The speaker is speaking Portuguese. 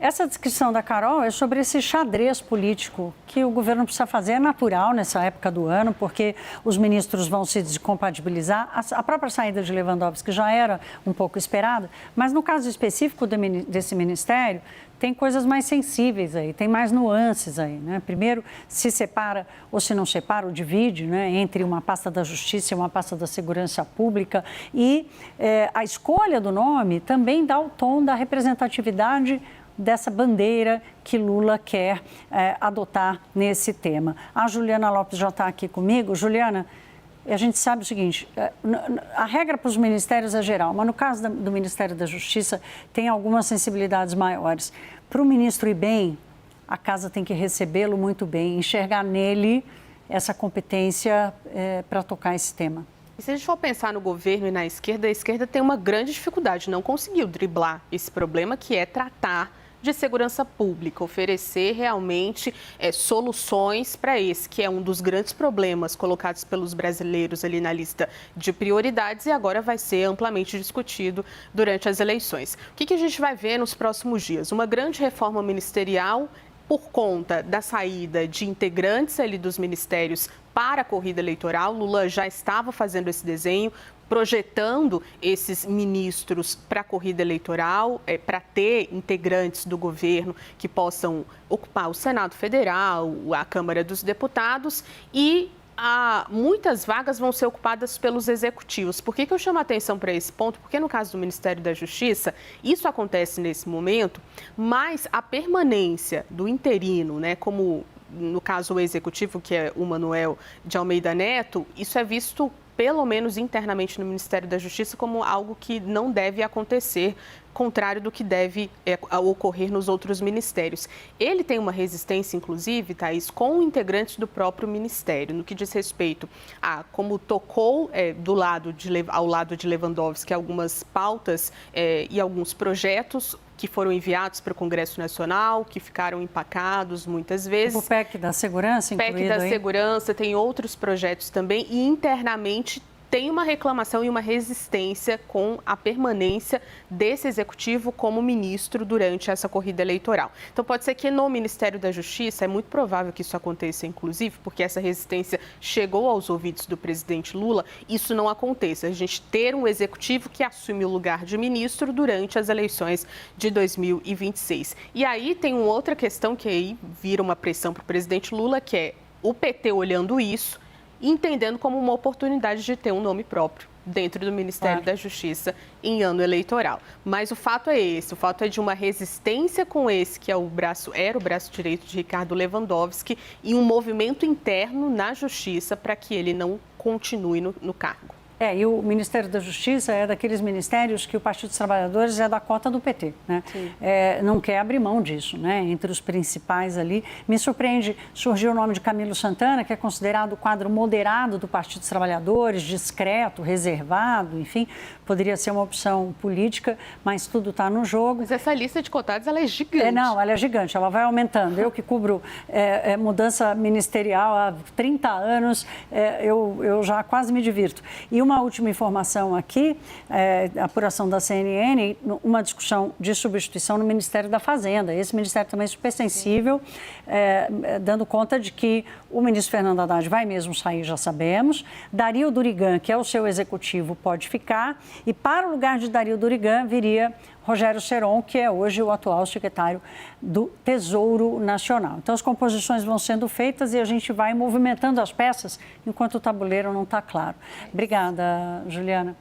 Essa descrição da Carol é sobre esse xadrez político que o governo precisa fazer. É natural nessa época do ano, porque os ministros vão se descompatibilizar. A própria saída de Lewandowski já era um pouco esperada, mas no caso específico desse ministério, tem coisas mais sensíveis aí, tem mais nuances aí, né? Primeiro, se separa ou se não separa, ou divide, né, entre uma pasta da Justiça e uma pasta da Segurança Pública. E a escolha do nome também dá o tom da representatividade dessa bandeira que Lula quer adotar nesse tema. A Juliana Lopes já está aqui comigo. Juliana, a gente sabe o seguinte, a regra para os ministérios é geral, mas no caso do Ministério da Justiça tem algumas sensibilidades maiores. Para o ministro ir bem, a casa tem que recebê-lo muito bem, enxergar nele essa competência para tocar esse tema. E se a gente for pensar no governo e na esquerda, a esquerda tem uma grande dificuldade, não conseguiu driblar esse problema, que é tratar de segurança pública, oferecer realmente soluções para esse, que é um dos grandes problemas colocados pelos brasileiros ali na lista de prioridades e agora vai ser amplamente discutido durante as eleições. O que a gente vai ver nos próximos dias? Uma grande reforma ministerial por conta da saída de integrantes ali dos ministérios para a corrida eleitoral. Lula já estava fazendo esse desenho, projetando esses ministros para a corrida eleitoral, para ter integrantes do governo que possam ocupar o Senado Federal, a Câmara dos Deputados e muitas vagas vão ser ocupadas pelos executivos. Por que eu chamo a atenção para esse ponto? Porque no caso do Ministério da Justiça, isso acontece nesse momento, mas a permanência do interino, né, como no caso o executivo, que é o Manoel de Almeida Neto, isso é visto pelo menos internamente no Ministério da Justiça, como algo que não deve acontecer, contrário do que deve ocorrer nos outros ministérios. Ele tem uma resistência, inclusive, Thaís, com integrantes do próprio ministério, no que diz respeito a como tocou ao lado de Lewandowski algumas pautas e alguns projetos que foram enviados para o Congresso Nacional, que ficaram empacados muitas vezes. O PEC da Segurança incluído aí? PEC da Segurança, tem outros projetos também e internamente tem uma reclamação e uma resistência com a permanência desse executivo como ministro durante essa corrida eleitoral. Então, pode ser que no Ministério da Justiça, é muito provável que isso aconteça, inclusive, porque essa resistência chegou aos ouvidos do presidente Lula, isso não aconteça. A gente ter um executivo que assume o lugar de ministro durante as eleições de 2026. E aí tem uma outra questão que aí vira uma pressão para o presidente Lula, que é o PT olhando isso, entendendo como uma oportunidade de ter um nome próprio dentro do Ministério da Justiça em ano eleitoral. Mas o fato é esse, o fato é de uma resistência com esse, que era o braço direito de Ricardo Lewandowski, e um movimento interno na Justiça para que ele não continue no cargo. E o Ministério da Justiça é daqueles ministérios que o Partido dos Trabalhadores é da cota do PT, né? Não quer abrir mão disso, né? Entre os principais ali. Me surpreende, surgiu o nome de Camilo Santana, que é considerado o quadro moderado do Partido dos Trabalhadores, discreto, reservado, enfim, poderia ser uma opção política, mas tudo está no jogo. Mas essa lista de cotados, ela é gigante. Não, ela é gigante, ela vai aumentando. Eu que cubro mudança ministerial há 30 anos, eu já quase me divirto. E uma última informação aqui, apuração da CNN, uma discussão de substituição no Ministério da Fazenda. Esse ministério também é super sensível, dando conta de que o ministro Fernando Haddad vai mesmo sair, já sabemos. Dario Durigan, que é o seu executivo, pode ficar. E para o lugar de Dario Durigan viria Rogério Seron, que é hoje o atual secretário do Tesouro Nacional. Então, as composições vão sendo feitas e a gente vai movimentando as peças enquanto o tabuleiro não está claro. Obrigada, Juliana.